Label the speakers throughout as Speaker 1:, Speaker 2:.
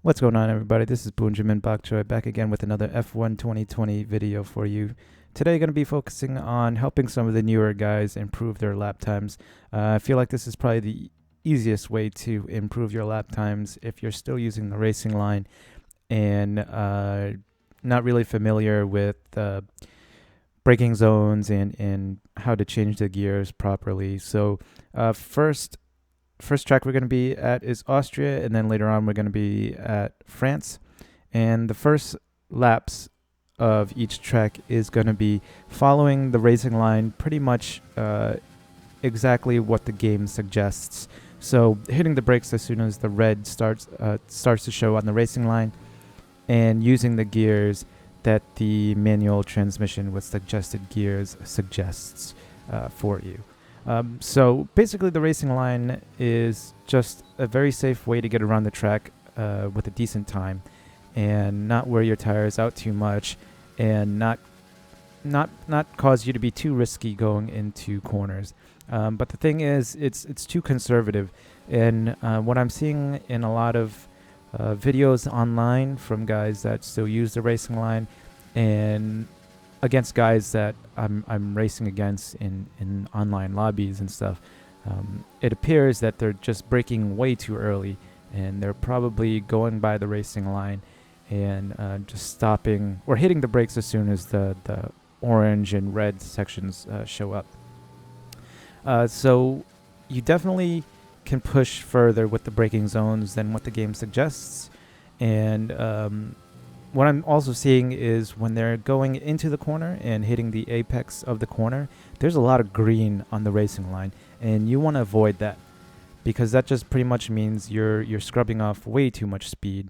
Speaker 1: What's going on, everybody? This is Boonjamin Bakchoy back again with another F1 2020 video for you. Today, going to be focusing on helping some of the newer guys improve their lap times. I feel like this is probably the easiest way to improve your lap times if you're still using the racing line and not really familiar with braking zones and how to change the gears properly. So, first track we're going to be at is Austria, and then later on we're going to be at France. And the first laps of each track is going to be following the racing line, pretty much exactly what the game suggests. So hitting the brakes as soon as the red starts to show on the racing line, and using the gears that the manual transmission with suggested gears suggests for you. So basically, the racing line is just a very safe way to get around the track with a decent time, and not wear your tires out too much, and not cause you to be too risky going into corners. But the thing is, it's too conservative, and what I'm seeing in a lot of videos online from guys that still use the racing line, and against guys that I'm racing against in online lobbies and stuff, it appears that they're just braking way too early, and they're probably going by the racing line and just stopping or hitting the brakes as soon as the orange and red sections show up. So you definitely can push further with the braking zones than what the game suggests, and what I'm also seeing is when they're going into the corner and hitting the apex of the corner, there's a lot of green on the racing line, and you want to avoid that because that just pretty much means you're scrubbing off way too much speed.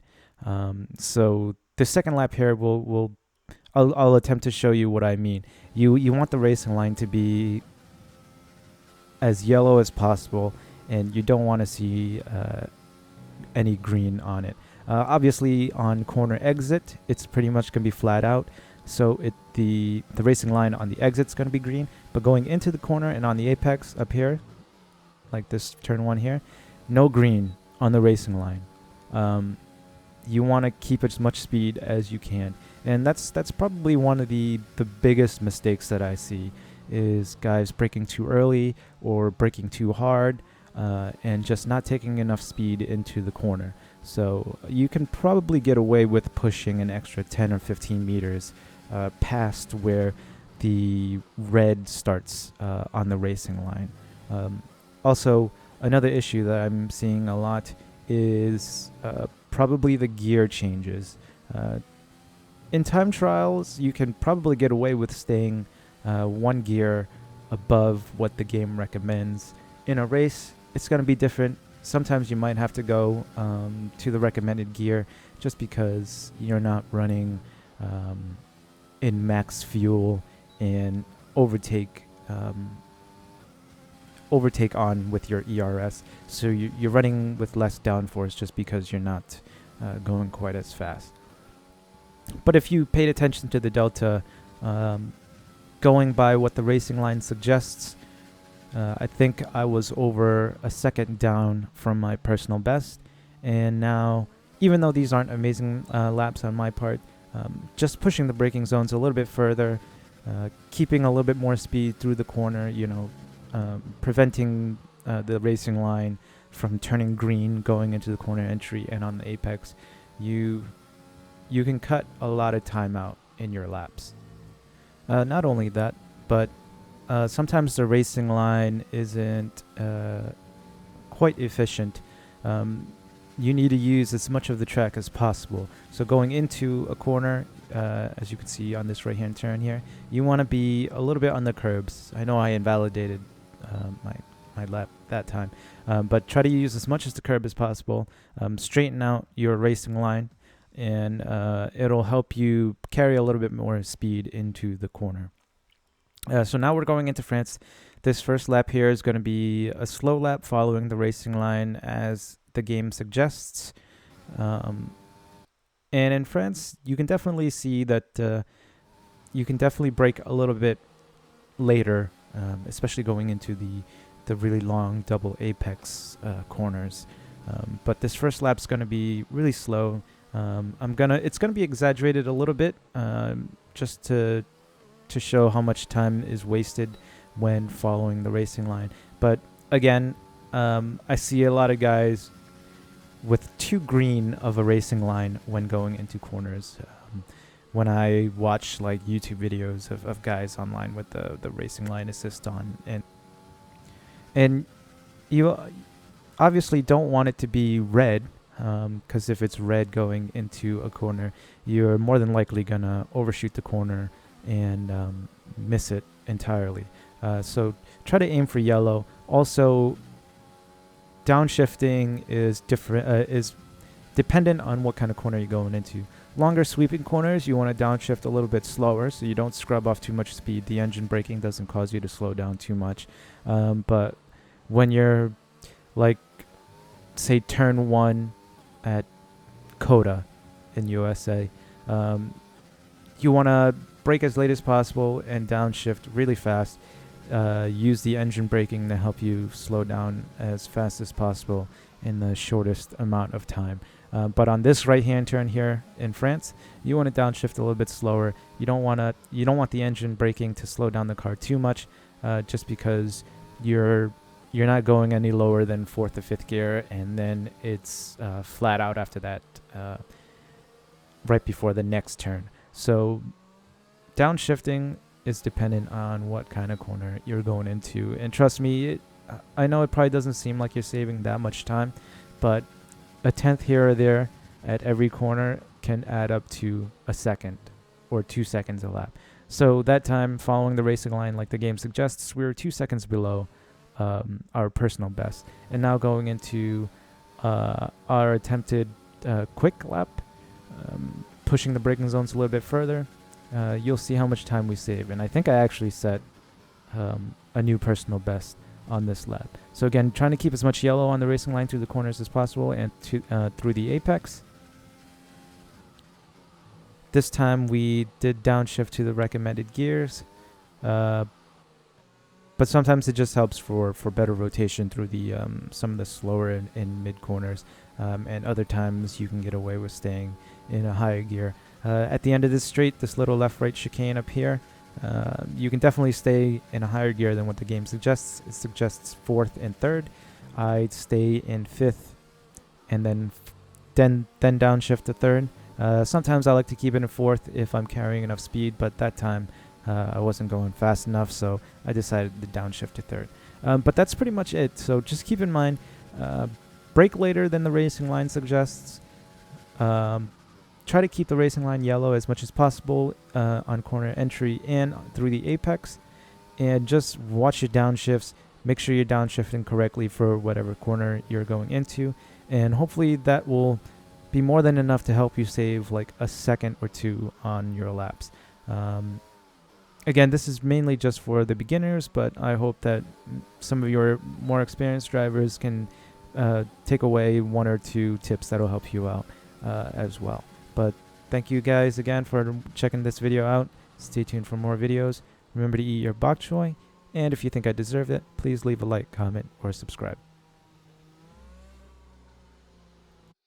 Speaker 1: So the second lap here I'll attempt to show you what I mean. You want the racing line to be as yellow as possible, and you don't want to see any green on it. Obviously, on corner exit, it's pretty much going to be flat out. So the racing line on the exit's going to be green, but going into the corner and on the apex up here, like this turn one here, no green on the racing line. You want to keep as much speed as you can, and that's probably one of the biggest mistakes that I see is guys braking too early or braking too hard, and just not taking enough speed into the corner. So you can probably get away with pushing an extra 10 or 15 meters past where the red starts on the racing line. Also, another issue that I'm seeing a lot is probably the gear changes. In time trials, you can probably get away with staying one gear above what the game recommends. In a race, it's going to be different. Sometimes you might have to go to the recommended gear just because you're not running in max fuel and overtake on with your ERS. So you're running with less downforce just because you're not going quite as fast. But if you paid attention to the delta, going by what the racing line suggests, I think I was over a second down from my personal best. And now, even though these aren't amazing laps on my part, just pushing the braking zones a little bit further, keeping a little bit more speed through the corner, preventing the racing line from turning green going into the corner entry and on the apex, you can cut a lot of time out in your laps. Not only that, but sometimes the racing line isn't quite efficient. You need to use as much of the track as possible. So going into a corner, as you can see on this right-hand turn here, you want to be a little bit on the curbs. I know I invalidated my lap that time, but try to use as much as the curb as possible. Straighten out your racing line, and it'll help you carry a little bit more speed into the corner. So now we're going into France. This first lap here is going to be a slow lap following the racing line as the game suggests. And in France, you can definitely see that you can definitely brake a little bit later, especially going into the really long double apex corners. But this first lap's going to be really slow. It's gonna be exaggerated a little bit, just to show how much time is wasted when following the racing line. But again, I see a lot of guys with too green of a racing line when going into corners. When I watch like YouTube videos of guys online with the racing line assist on, and you obviously don't want it to be red, because if it's red going into a corner, you're more than likely gonna overshoot the corner and miss it entirely. So try to aim for yellow. Also, downshifting is dependent on what kind of corner you're going into. Longer sweeping corners, you want to downshift a little bit slower so you don't scrub off too much speed. The engine braking doesn't cause you to slow down too much. But when you're like, say, turn 1 at Coda in USA, you want to brake as late as possible and downshift really fast. Use the engine braking to help you slow down as fast as possible in the shortest amount of time. But on this right-hand turn here in France, you want to downshift a little bit slower. You don't want the engine braking to slow down the car too much, just because you're not going any lower than 4th or 5th gear, and then it's flat out after that, right before the next turn. So downshifting is dependent on what kind of corner you're going into. And trust me, I know it probably doesn't seem like you're saving that much time, but a 10th here or there at every corner can add up to a second or 2 seconds a lap. So that time following the racing line, like the game suggests, we were 2 seconds below our personal best. And now going into our attempted quick lap, pushing the braking zones a little bit further, you'll see how much time we save. And I think I actually set a new personal best on this lap. So again, trying to keep as much yellow on the racing line through the corners as possible and through the apex. This time we did downshift to the recommended gears, but sometimes it just helps for better rotation through the some of the slower and mid corners, and other times you can get away with staying in a higher gear. At the end of this straight, this little left-right chicane up here, you can definitely stay in a higher gear than what the game suggests. It suggests 4th and 3rd. I'd stay in 5th and then downshift to 3rd. Sometimes I like to keep it in 4th if I'm carrying enough speed, but that time I wasn't going fast enough, so I decided to downshift to 3rd. But that's pretty much it. So just keep in mind, brake later than the racing line suggests. Try to keep the racing line yellow as much as possible on corner entry and through the apex. And just watch your downshifts. Make sure you're downshifting correctly for whatever corner you're going into. And hopefully that will be more than enough to help you save like a second or two on your laps. Again, this is mainly just for the beginners, but I hope that some of your more experienced drivers can take away 1 or 2 tips that will help you out as well. But thank you guys again for checking this video out. Stay tuned for more videos. Remember to eat your bok choy, and if you think I deserve it, please leave a like, comment, or subscribe.